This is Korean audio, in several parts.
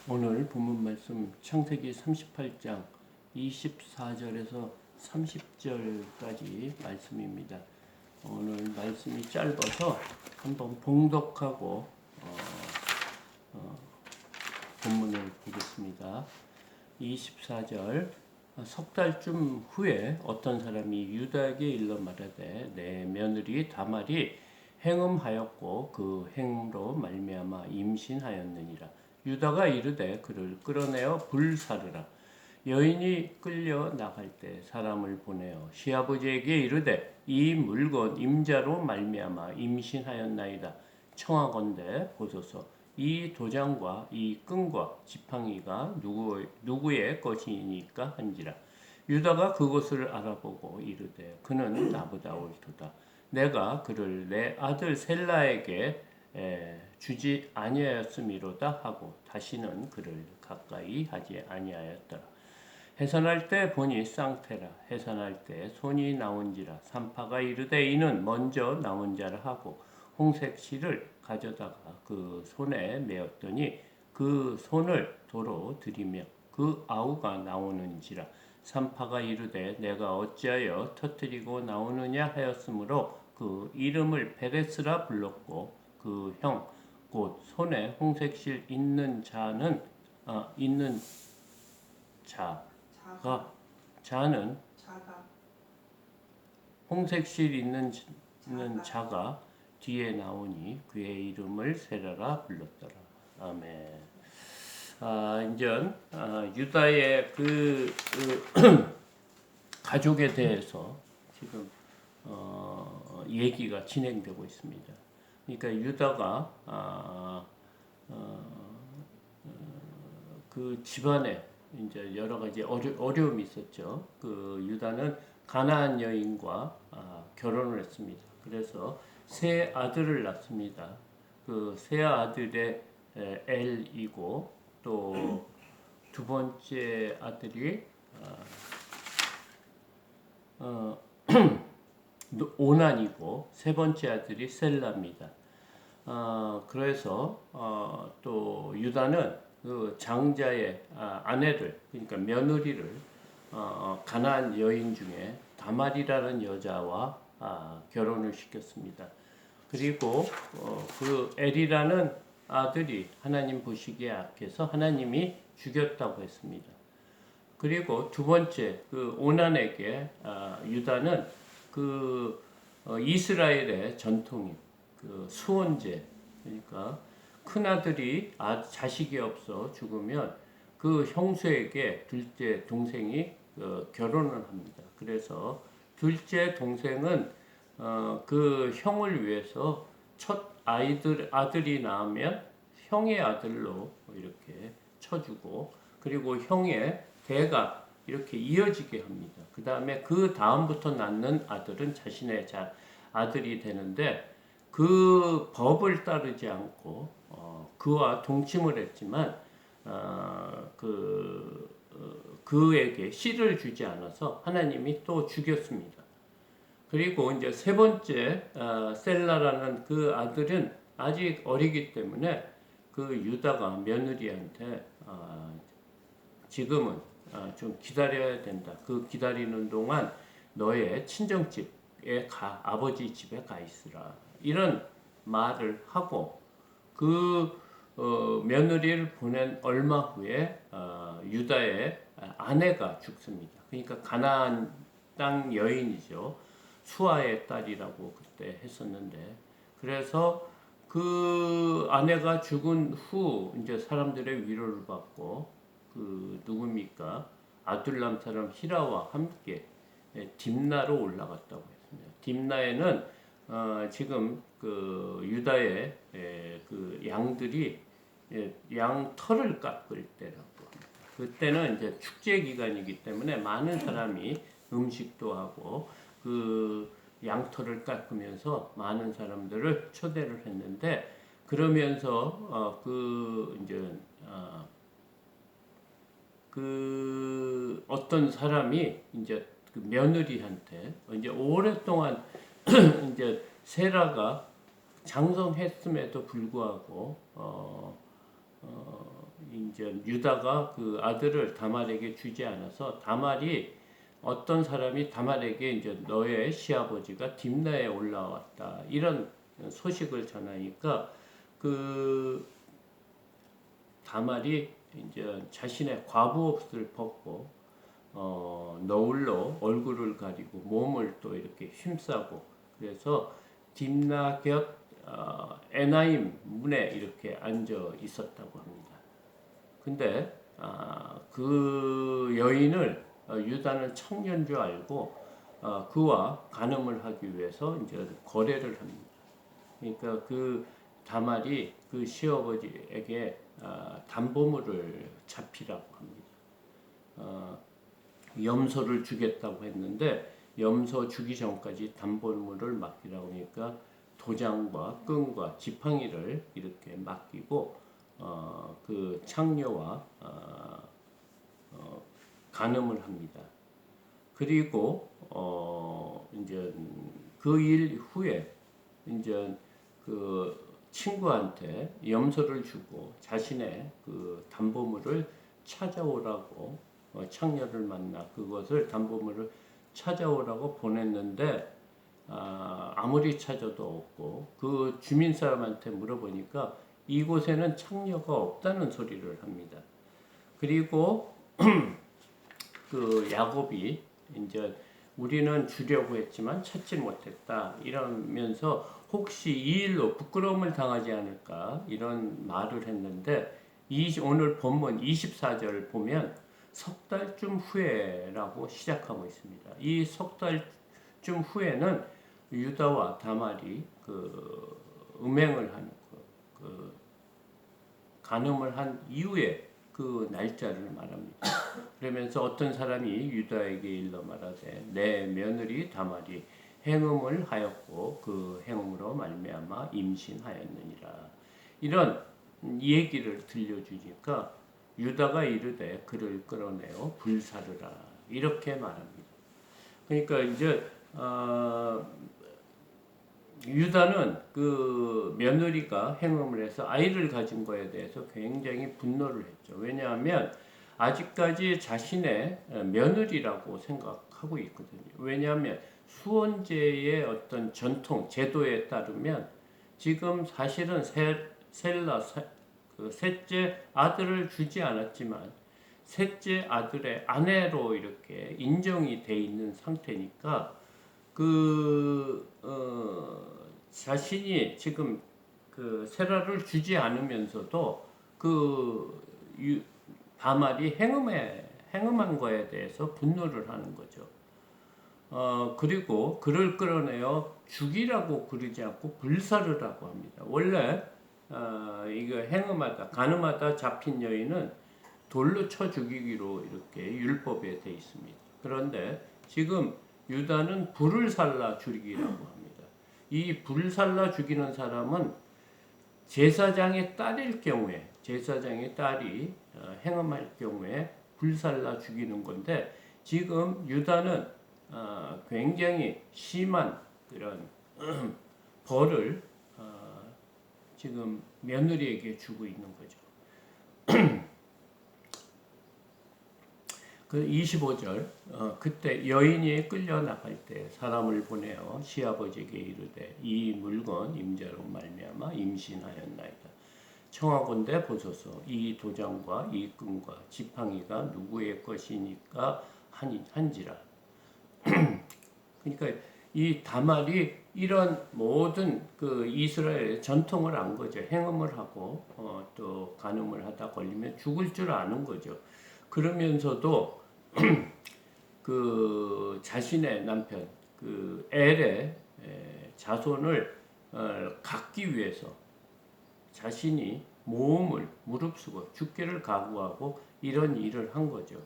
오늘 본문 말씀 창세기 38장 24절에서 30절까지 말씀입니다. 오늘 말씀이 짧아서 한번 봉독하고 본문을 보겠습니다. 24절 석 달쯤 후에 어떤 사람이 유다에게 일러 말하되 내 며느리 다말이 행음하였고 그 행음으로 말미암아 임신하였느니라. 유다가 이르되 그를 끌어내어 불사르라. 여인이 끌려 나갈 때 사람을 보내어 시아버지에게 이르되 이 물건 임자로 말미암아 임신하였나이다. 청하건대 보소서 이 도장과 이 끈과 지팡이가 누구의 것이니까 한지라. 유다가 그것을 알아보고 이르되 그는 나보다 옳도다. 내가 그를 내 아들 셀라에게 주지 아니하였음이로다 하고 다시는 그를 가까이 하지 아니하였더라. 해산할 때 보니 쌍태라. 해산할 때 손이 나온지라. 산파가 이르되 이는 먼저 나온 자라 하고 홍색 실을 가져다가 그 손에 메었더니 그 손을 도로 들이며 그 아우가 나오는지라. 산파가 이르되 내가 어찌하여 터뜨리고 나오느냐 하였으므로 그 이름을 베레스라 불렀고 그 형 곧 손에 홍색실 있는 자는 있는 자는 홍색실 있는 자가 뒤에 나오니 그의 이름을 세라라 불렀더라. 아멘. 이제 유다의 그 가족에 대해서 지금 얘기가 진행되고 있습니다. 그러니까 유다가 그 집안에 이제 여러 가지 어려움이 있었죠. 그 유다는 가나안 여인과 결혼을 했습니다. 그래서 세 아들을 낳습니다. 그 세 아들의 엘이고 또 두 번째 아들이 오난이고 세 번째 아들이 셀라입니다. 그래서 또 유다는 그 장자의 아내를 그러니까 며느리를 가나안 여인 중에 다말이라는 여자와 결혼을 시켰습니다. 그리고 그 엘이라는 아들이 하나님 보시기에 악해서 하나님이 죽였다고 했습니다. 그리고 두 번째 그 오난에게 유다는 그 이스라엘의 전통인 그 수원제, 그러니까 큰 아들이 자식이 없어 죽으면 그 형수에게 둘째 동생이 결혼을 합니다. 그래서 둘째 동생은 그 형을 위해서 첫 아들이 낳으면 형의 아들로 이렇게 쳐주고 그리고 형의 대가 이렇게 이어지게 합니다. 그 다음에 그 다음부터 낳는 아들은 자신의 아들이 되는데 그 법을 따르지 않고 그와 동침을 했지만 그에게 씨를 주지 않아서 하나님이 또 죽였습니다. 그리고 이제 세 번째 셀라라는 그 아들은 아직 어리기 때문에 그 유다가 며느리한테 지금은 좀 기다려야 된다. 그 기다리는 동안 너의 친정집에 아버지 집에 가 있으라. 이런 말을 하고 그 며느리를 보낸 얼마 후에 유다의 아내가 죽습니다. 그러니까 가나안 땅 여인이죠. 수아의 딸이라고 그때 했었는데 그래서 그 아내가 죽은 후 이제 사람들의 위로를 받고 그 누굽니까? 아둘람 사람 히라와 함께 딥나로 올라갔다고 했습니다. 딥나에는 지금 그 유다의 그 양들이 양 털을 깎을 때라고 합니다. 그때는 이제 축제 기간이기 때문에 많은 사람이 음식도 하고 그 양털을 깎으면서 많은 사람들을 초대를 했는데 그러면서 그 이제 그 어떤 사람이 이제 그 며느리한테 이제 오랫동안 이제 세라가 장성했음에도 불구하고 이제 유다가 그 아들을 다말에게 주지 않아서 다말이 어떤 사람이 다말에게 이제 너의 시아버지가 딥나에 올라왔다 이런 소식을 전하니까 그 다말이 이제 자신의 과부 옷을 벗고 너울로 얼굴을 가리고 몸을 또 이렇게 힘싸고 그래서 딥나 곁 에나임 문에 이렇게 앉아 있었다고 합니다. 근데 그 여인을 유다는 청년 줄 알고 그와 간음을 하기 위해서 이제 거래를 합니다. 그러니까 그 다말이 그 시아버지에게 담보물을 잡히라고 합니다. 염소를 주겠다고 했는데 염소 주기 전까지 담보물을 맡기라고 하니까 도장과 끈과 지팡이를 이렇게 맡기고 그 창녀와 간음을 합니다. 그리고 이제 그 일 후에 이제 그 친구한테 염소를 주고 자신의 그 담보물을 찾아오라고 창녀를 만나 그것을 담보물을 찾아오라고 보냈는데 아무리 찾아도 없고 그 주민 사람한테 물어보니까 이곳에는 창녀가 없다는 소리를 합니다. 그리고 그 야곱이 이제 우리는 주려고 했지만 찾지 못했다 이러면서 혹시 이 일로 부끄러움을 당하지 않을까 이런 말을 했는데 오늘 본문 24절 보면 석 달쯤 후에라고 시작하고 있습니다. 이 석 달쯤 후에는 유다와 다말이 그 음행을 하는 그 간음을 한 이후에 그 날짜를 말합니다. 그러면서 어떤 사람이 유다에게 일러 말하되 내 며느리 다말이 행음을 하였고 그 행음으로 말미암아 임신하였느니라. 이런 얘기를 들려주니까 유다가 이르되 그를 끌어내어 불사르라 이렇게 말합니다. 그러니까 이제 유다는 그 며느리가 행음을 해서 아이를 가진 거에 대해서 굉장히 분노를 했죠. 왜냐하면 아직까지 자신의 며느리라고 생각하고 있거든요. 왜냐하면 수혼제의 어떤 전통, 제도에 따르면 지금 사실은 그 셋째 아들을 주지 않았지만 셋째 아들의 아내로 이렇게 인정이 돼 있는 상태니까 자신이 지금 그 세라를 주지 않으면서도 다말이 행음한 거에 대해서 분노를 하는 거죠. 그리고 그를 끌어내어 죽이라고 그러지 않고 불사르라고 합니다. 원래 이거 행음하다, 간음하다 잡힌 여인은 돌로 쳐 죽이기로 이렇게 율법에 돼 있습니다. 그런데 지금 유다는 불을 살라 죽이라고 합니다. 이 불 살라 죽이는 사람은 제사장의 딸일 경우에 제사장의 딸이 행음할 경우에 불 살라 죽이는 건데 지금 유다는 굉장히 심한 그런 벌을 지금 며느리에게 주고 있는 거죠. 그 25절 그때 여인이 끌려 나갈 때 사람을 보내어 시아버지에게 이르되 이 물건 임자로 말미암아 임신하였나이다. 청하건대 보소서 이 도장과 이 끈과 지팡이가 누구의 것이니까 한지라. 그러니까 이 다말이 이런 모든 그 이스라엘의 전통을 안 거죠. 행음을 하고 또 간음을 하다 걸리면 죽을 줄 아는 거죠. 그러면서도 그 자신의 남편 그 엘의 자손을 갖기 위해서 자신이 모험을 무릅쓰고 죽기를 각오하고 이런 일을 한 거죠.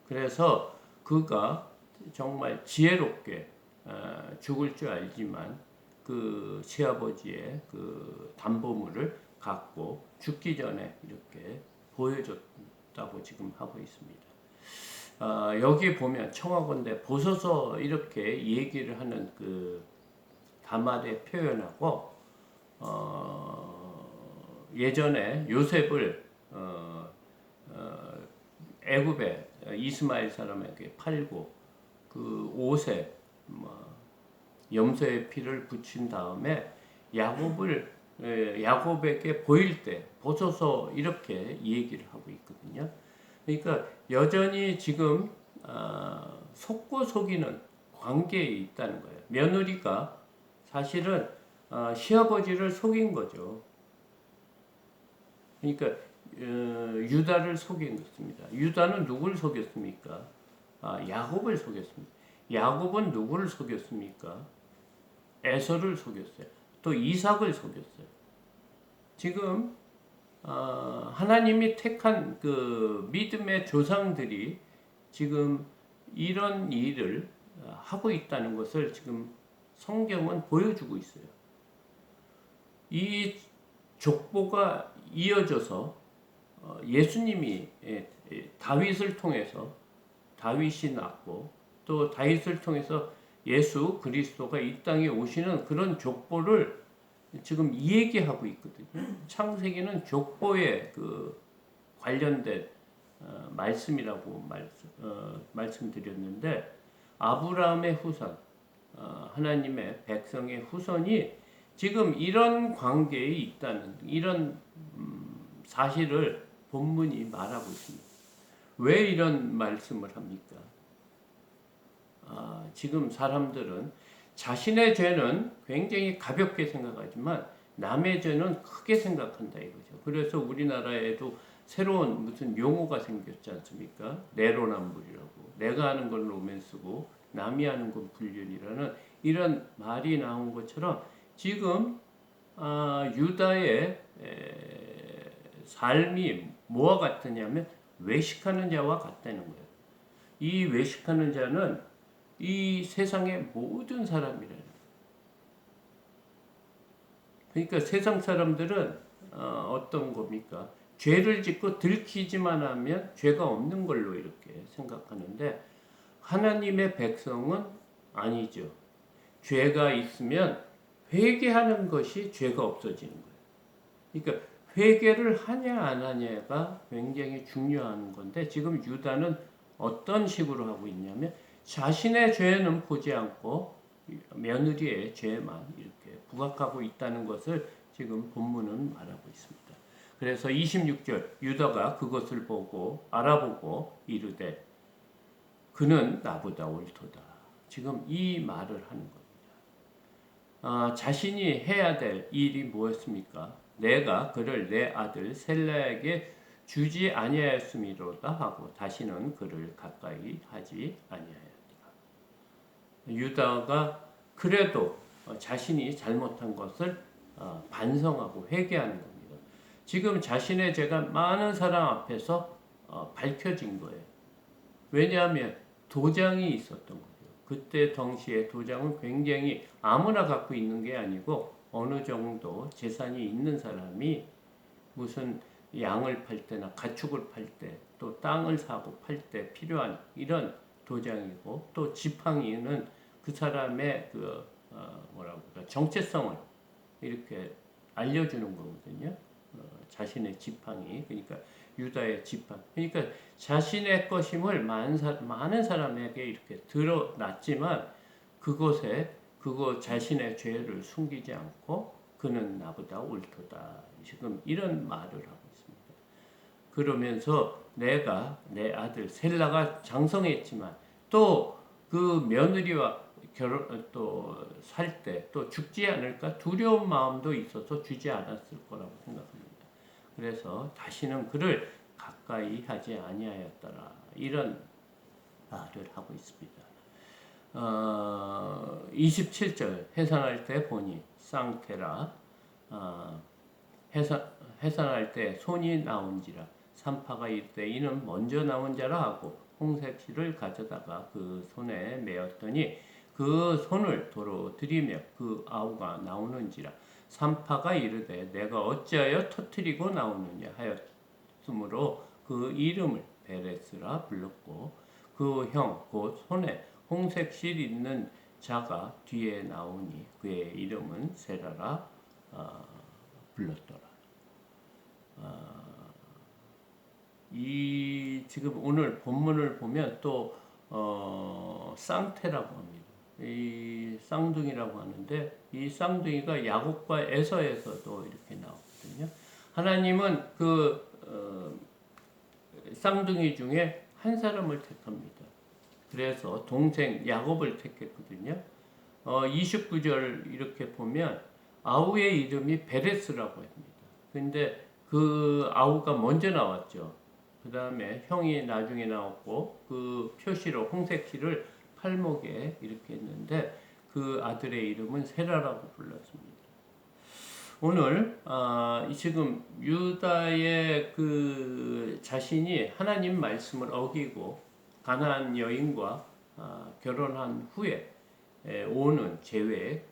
그래서 그가 정말 지혜롭게 죽을 줄 알지만 그 시아버지의 그 담보물을 갖고 죽기 전에 이렇게 보여줬다고 지금 하고 있습니다. 여기 보면 청하건대 보소서 이렇게 얘기를 하는 그 다말의 표현하고 예전에 요셉을 애굽에 이스마엘 사람에게 팔고 그 옷에 뭐 염소의 피를 붙인 다음에 야곱에게 보일 때 보소서 이렇게 얘기를 하고 있거든요. 그러니까 여전히 지금 속고 속이는 관계에 있다는 거예요. 며느리가 사실은 시아버지를 속인 거죠. 그러니까 유다를 속인 것입니다. 유다는 누구를 속였습니까? 야곱을 속였습니다. 야곱은 누구를 속였습니까? 에서를 속였어요. 또 이삭을 속였어요. 지금 하나님이 택한 그 믿음의 조상들이 지금 이런 일을 하고 있다는 것을 지금 성경은 보여주고 있어요. 이 족보가 이어져서 예수님이 다윗을 통해서 다윗이 낳고 또 다윗을 통해서 예수 그리스도가 이 땅에 오시는 그런 족보를 지금 이야기하고 있거든요. 창세기는 족보에 그 관련된 말씀이라고 말씀드렸는데 아브라함의 후손, 하나님의 백성의 후손이 지금 이런 관계에 있다는 이런 사실을 본문이 말하고 있습니다. 왜 이런 말씀을 합니까? 지금 사람들은 자신의 죄는 굉장히 가볍게 생각하지만 남의 죄는 크게 생각한다 이거죠. 그래서 우리나라에도 새로운 무슨 용어가 생겼지 않습니까? 내로남불이라고. 내가 하는 건 로맨스고 남이 하는 건 불륜이라는 이런 말이 나온 것처럼 지금 유다의 삶이 뭐와 같으냐면 외식하는 자와 같다는 거예요. 이 외식하는 자는 이 세상의 모든 사람이라는 거예요. 그러니까 세상 사람들은 어떤 겁니까? 죄를 짓고 들키지만 하면 죄가 없는 걸로 이렇게 생각하는데 하나님의 백성은 아니죠. 죄가 있으면 회개하는 것이 죄가 없어지는 거예요. 그러니까 회개를 하냐 안 하냐가 굉장히 중요한 건데 지금 유다는 어떤 식으로 하고 있냐면 자신의 죄는 보지 않고 며느리의 죄만 이렇게 부각하고 있다는 것을 지금 본문은 말하고 있습니다. 그래서 26절 유다가 그것을 보고 알아보고 이르되 그는 나보다 옳도다. 지금 이 말을 하는 겁니다. 자신이 해야 될 일이 무엇입니까? 내가 그를 내 아들 셀라에게 주지 아니하였음이로다 하고 다시는 그를 가까이 하지 아니하였다. 유다가 그래도 자신이 잘못한 것을 반성하고 회개하는 겁니다. 지금 자신의 죄가 많은 사람 앞에서 밝혀진 거예요. 왜냐하면 도장이 있었던 거죠. 그때 당시에 도장은 굉장히 아무나 갖고 있는 게 아니고 어느 정도 재산이 있는 사람이 무슨 양을 팔 때나 가축을 팔 때 또 땅을 사고 팔 때 필요한 이런 도장이고 또 지팡이는 그 사람의 그 뭐라고 그럴까 정체성을 이렇게 알려주는 거거든요. 자신의 지팡이 그러니까 유다의 지팡이 그러니까 자신의 것임을 많은 사람에게 이렇게 드러났지만 그곳에 그거 자신의 죄를 숨기지 않고 그는 나보다 옳도다. 지금 이런 말을 하고 있습니다. 그러면서 내가 내 아들 셀라가 장성했지만 또 그 며느리와 결혼 또 살 때 또 죽지 않을까 두려운 마음도 있어서 주지 않았을 거라고 생각합니다. 그래서 다시는 그를 가까이 하지 아니하였더라. 이런 말을 하고 있습니다. 27절 해산할 때 보니 쌍테라 해산할 때 손이 나온지라 산파가 이르되 이는 먼저 나온 자라 하고 홍색 실을 가져다가 그 손에 메었더니 그 손을 도로 들이며 그 아우가 나오는지라 산파가 이르되 내가 어찌하여 터뜨리고 나오느냐 하였으므로 그 이름을 베레스라 불렀고 그 형 곧 손에 홍색 실 있는 자가 뒤에 나오니 그의 이름은 세라라 불렀더라. 이 지금 오늘 본문을 보면 또 쌍태라고 합니다. 이 쌍둥이라고 하는데 이 쌍둥이가 야곱과 에서에서도 이렇게 나오거든요. 하나님은 쌍둥이 중에 한 사람을 택합니다. 그래서 동생 야곱을 택했거든요. 29절 이렇게 보면 아우의 이름이 베레스라고 합니다. 근데 그 아우가 먼저 나왔죠. 그 다음에 형이 나중에 나왔고 그 표시로 홍색실을 팔목에 이렇게 했는데 그 아들의 이름은 세라라고 불렀습니다. 오늘 지금 유다의 그 자신이 하나님 말씀을 어기고 가나안 여인과 결혼한 후에 오는 죄의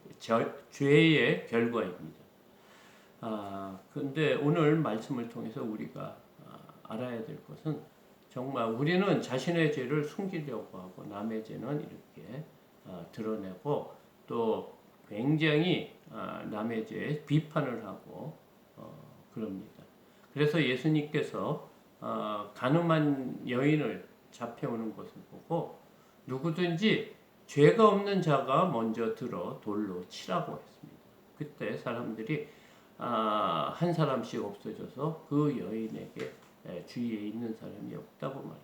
결과입니다. 근데 오늘 말씀을 통해서 우리가 알아야 될 것은 정말 우리는 자신의 죄를 숨기려고 하고 남의 죄는 이렇게 드러내고 또 굉장히 남의 죄에 비판을 하고 그럽니다. 그래서 예수님께서 간음한 여인을 잡혀오는 것을 보고 누구든지 죄가 없는 자가 먼저 들어 돌로 치라고 했습니다. 그때 사람들이 한 사람씩 없어져서 그 여인에게 주위에 있는 사람이 없다고 말합니다.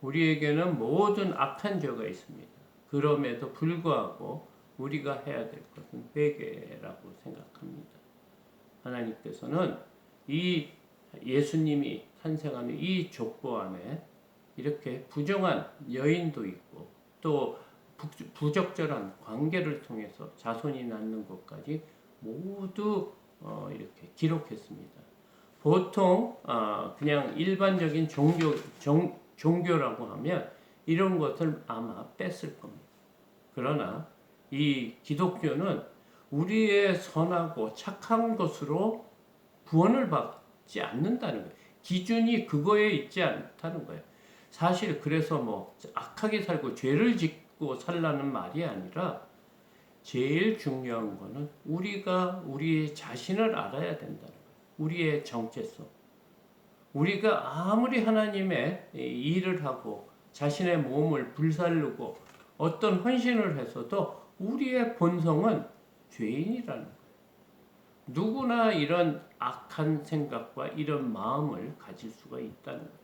우리에게는 모든 악한 죄가 있습니다. 그럼에도 불구하고 우리가 해야 될 것은 회개라고 생각합니다. 하나님께서는 이 예수님이 탄생하는 이 족보 안에 이렇게 부정한 여인도 있고 또 부적절한 관계를 통해서 자손이 낳는 것까지 모두 이렇게 기록했습니다. 보통 그냥 일반적인 종교라고 하면 이런 것을 아마 뺐을 겁니다. 그러나 이 기독교는 우리의 선하고 착한 것으로 구원을 받지 않는다는 거예요. 기준이 그거에 있지 않다는 거예요. 사실 그래서 뭐 악하게 살고 죄를 짓고 살라는 말이 아니라 제일 중요한 거는 우리가 우리의 자신을 알아야 된다는 거예요. 우리의 정체성. 우리가 아무리 하나님의 일을 하고 자신의 몸을 불살르고 어떤 헌신을 해서도 우리의 본성은 죄인이라는 거예요. 누구나 이런 악한 생각과 이런 마음을 가질 수가 있다는 거예요.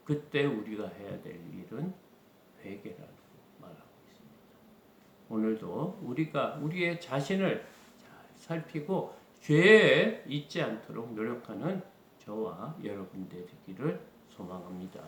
그때 우리가 해야 될 일은 회개라고 말하고 있습니다. 오늘도 우리가 우리의 자신을 잘 살피고 죄에 잊지 않도록 노력하는 저와 여러분 되기를 소망합니다.